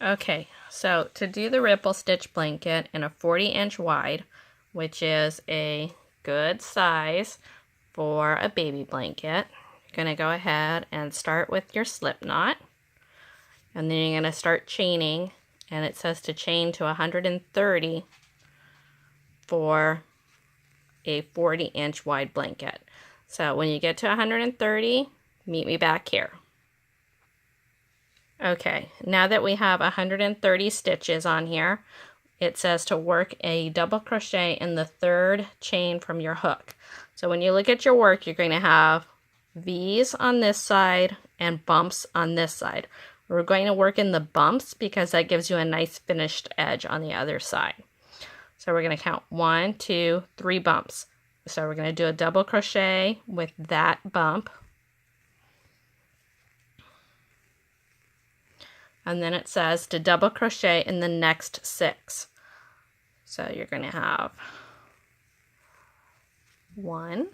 Okay, so to do the ripple stitch blanket in a 40-inch wide, which is a good size for a baby blanket, you're going to go ahead and start with your slip knot, and then you're going to start chaining, and it says to chain to 130 for a 40-inch wide blanket. So when you get to 130, meet me back here. Okay, now that we have 130 stitches on here, it says to work a double crochet in the third chain from your hook. So when you look at your work, you're going to have V's on this side and bumps on this side. We're going to work in the bumps because that gives you a nice finished edge on the other side. So we're going to count 1, 2, 3 bumps. So we're going to do a double crochet with that bump. And then it says to double crochet in the next 6. So you're going to have 1,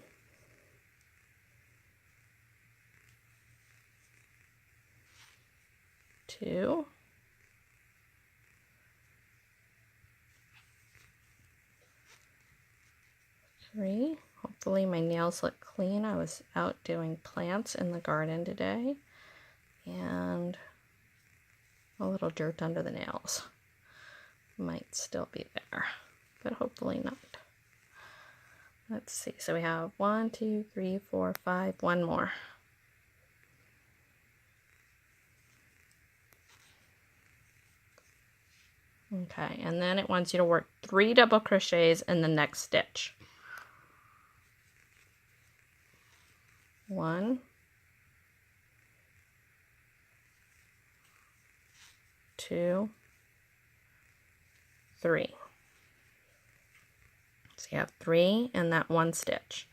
2, 3. Hopefully my nails look clean. I was out doing plants in the garden today. And a little dirt under the nails. Might still be there, but hopefully not. Let's see. So we have 1, 2, 3, 4, 5, 1 more. Okay, and then it wants you to work 3 double crochets in the next stitch. 1, 2, 3. So you have 3 in that 1 stitch.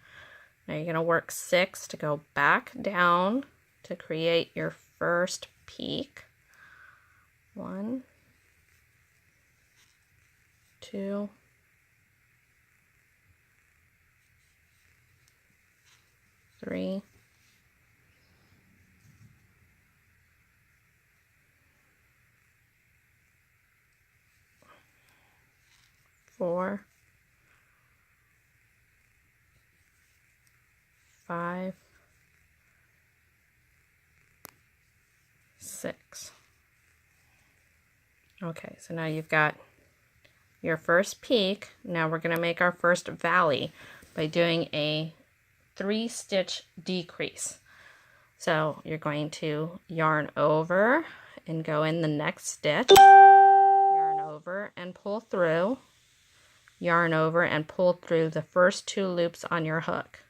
Now you're going to work 6 to go back down to create your first peak. 1, 2, 3, 4, 5, 6. Okay, so now you've got your first peak. Now we're going to make our first valley by doing a 3-stitch decrease. So you're going to yarn over and go in the next stitch, yarn over and pull through, yarn over and pull through the first 2 loops on your hook.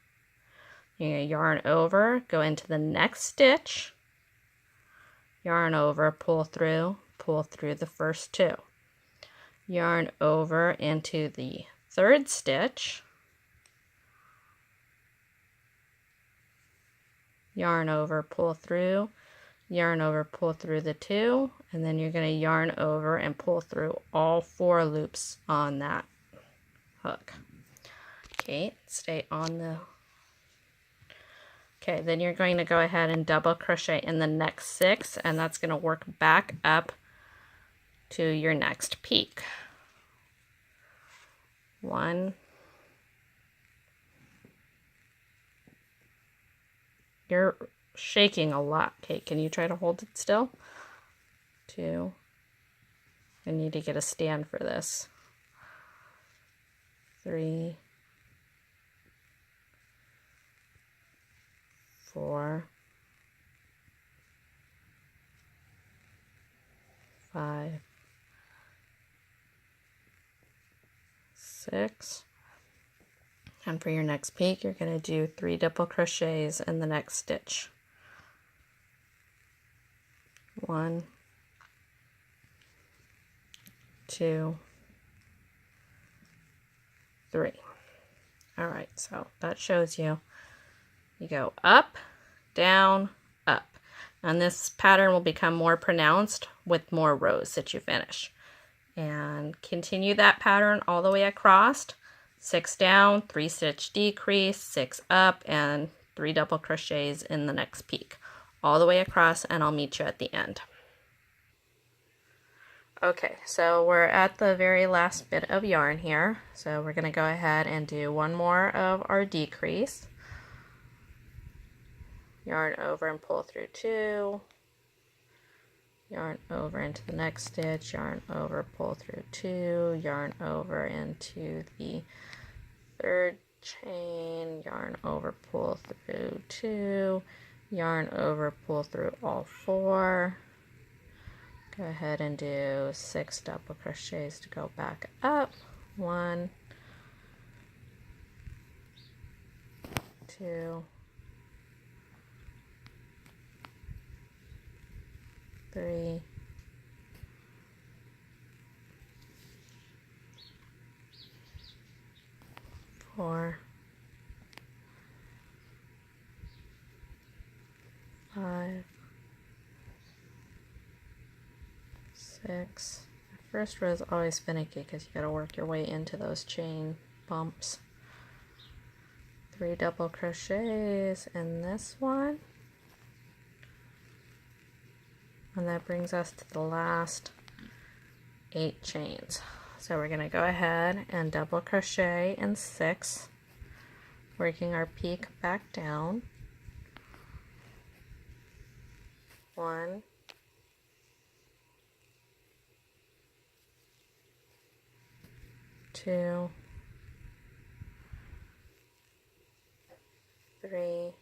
You're going to yarn over, go into the next stitch, yarn over, pull through the first 2. Yarn over into the 3rd stitch, yarn over, pull through, yarn over, pull through the 2, and then you're going to yarn over and pull through all 4 loops on that hook. Okay, stay on the... Okay, then you're going to go ahead and double crochet in the next 6, and that's going to work back up to your next peak. 1, you're shaking a lot. Okay, can you try to hold it still? 2, I need to get a stand for this. 3, 4, 5, 6, and for your next peak you're going to do 3 double crochets in the next stitch. 1, 2, 3. All right, so that shows you go up, down, up, and this pattern will become more pronounced with more rows that you finish. And continue that pattern all the way across. 6 down, 3 stitch decrease, 6 up, and 3 double crochets in the next peak all the way across, and I'll meet you at the end. Okay, so we're at the very last bit of yarn here. So we're going to go ahead and do one more of our decrease. Yarn over and pull through 2. Yarn over into the next stitch, yarn over, pull through 2, yarn over into the third chain, yarn over, pull through 2, yarn over, pull through all 4. Go ahead and do 6 double crochets to go back up. 1, 2, 3, 4, 5, 6. The first row is always finicky because you got to work your way into those chain bumps. 3 double crochets in this one. And that brings us to the last 8 chains. So we're going to go ahead and double crochet in 6, working our peak back down. 1, 2, 3,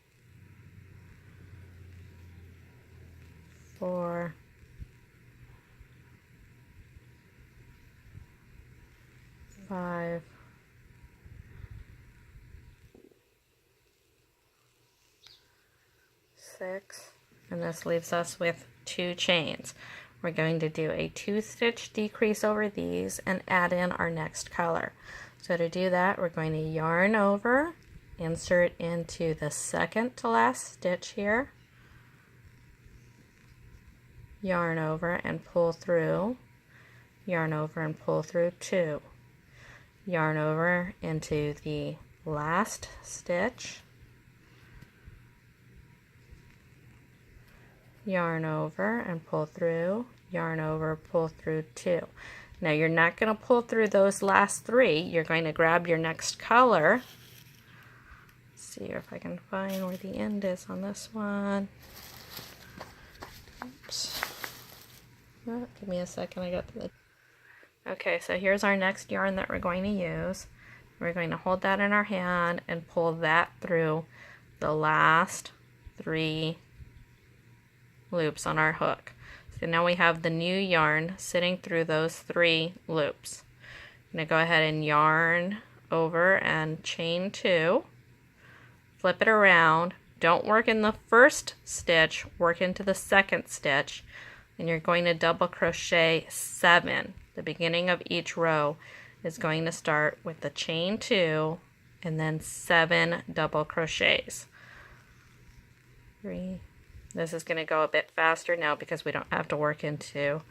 4, 5, 6, and this leaves us with 2 chains. We're going to do a 2-stitch decrease over these and add in our next color. So to do that, we're going to yarn over, insert into the second to last stitch here, yarn over and pull through, yarn over and pull through 2, yarn over into the last stitch, yarn over and pull through, yarn over, pull through 2. Now you're not going to pull through those last 3. You're going to grab your next color. Let's see if I can find where the end is on this one. Oops. Oh, give me a second. I got the... Okay, so here's our next yarn that we're going to use. We're going to hold that in our hand and pull that through the last 3 loops on our hook. So now we have the new yarn sitting through those 3 loops. I'm going to go ahead and yarn over and chain 2, flip it around. Don't work in the first stitch, work into the second stitch, and you're going to double crochet 7. The beginning of each row is going to start with the chain 2 and then 7 double crochets. 3. This is going to go a bit faster now because we don't have to work into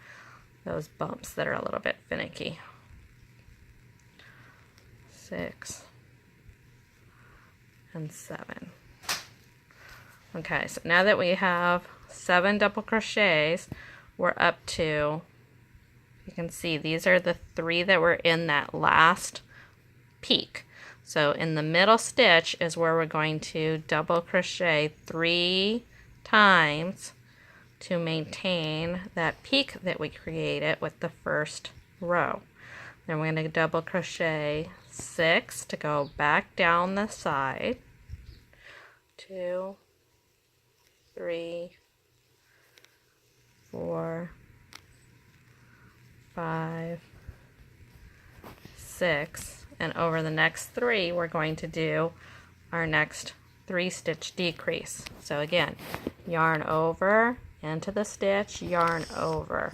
those bumps that are a little bit finicky. 6 and 7. Okay, so now that we have 7 double crochets, we're up to, you can see these are the 3 that were in that last peak. So in the middle stitch is where we're going to double crochet 3 times to maintain that peak that we created with the first row. Then we're going to double crochet 6 to go back down the side. 2, 3, 4, 5, 6, and over the next 3 we're going to do our next 3-stitch decrease. So again, yarn over into the stitch, yarn over,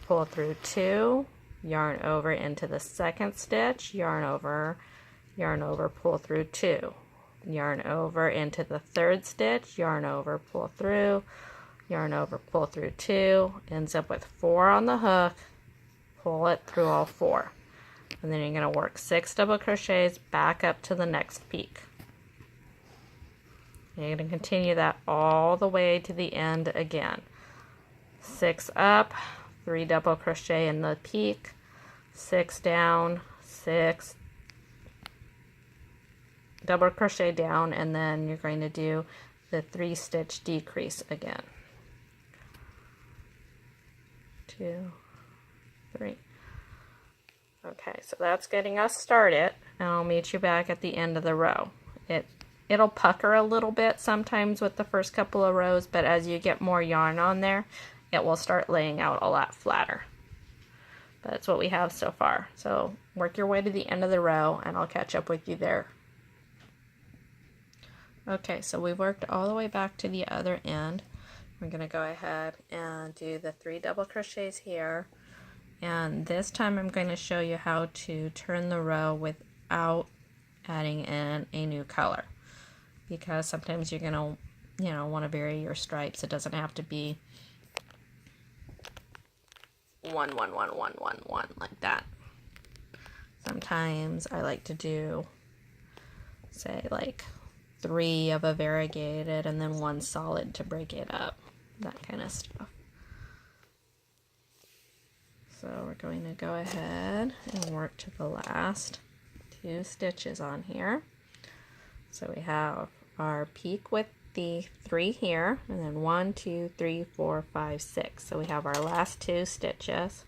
pull through 2, yarn over into the second stitch, yarn over, pull through 2, yarn over into the third stitch, yarn over, pull through, yarn over, pull through 2, ends up with 4 on the hook, pull it through all 4, and then you're going to work 6 double crochets back up to the next peak. You're going to continue that all the way to the end again. 6 up, 3 double crochet in the peak, 6 down, 6 double crochet down, and then you're going to do the 3 stitch decrease again. 2, 3. Okay, so that's getting us started, and I'll meet you back at the end of the row. It'll pucker a little bit sometimes with the first couple of rows, but as you get more yarn on there, it will start laying out a lot flatter. But that's what we have so far. So work your way to the end of the row, and I'll catch up with you there. Okay, so we've worked all the way back to the other end. We're going to go ahead and do the 3 double crochets here. And this time I'm going to show you how to turn the row without adding in a new color. Because sometimes you're going to, want to vary your stripes. It doesn't have to be 1, 1, 1, 1, 1, 1 like that. Sometimes I like to do, say, like 3 of a variegated and then 1 solid to break it up. That kind of stuff. So we're going to go ahead and work to the last 2 stitches on here. So we have our peak with the 3 here, and then 1, 2, 3, 4, 5, 6. So we have our last 2 stitches.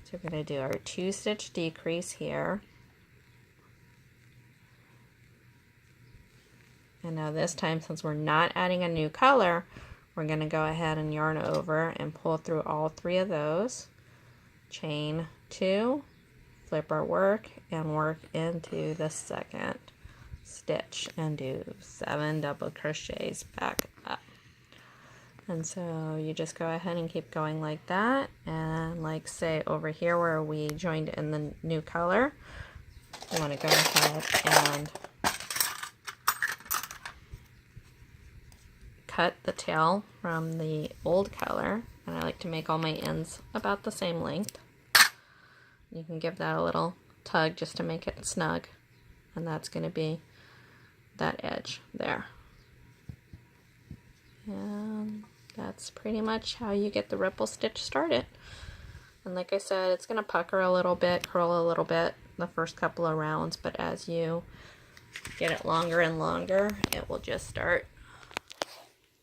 So we're going to do our 2 stitch decrease here. And now this time, since we're not adding a new color, we're going to go ahead and yarn over and pull through all 3 of those. Chain 2, flip our work, and work into the second stitch and do 7 double crochets back up. And so you just go ahead and keep going like that, and like say over here where we joined in the new color, you want to go ahead and cut the tail from the old color, and I like to make all my ends about the same length. You can give that a little tug just to make it snug, and that's going to be that edge there. And that's pretty much how you get the ripple stitch started. And like I said, it's going to pucker a little bit, curl a little bit the first couple of rounds, but as you get it longer and longer, it will just start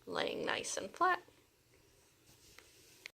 laying nice and flat.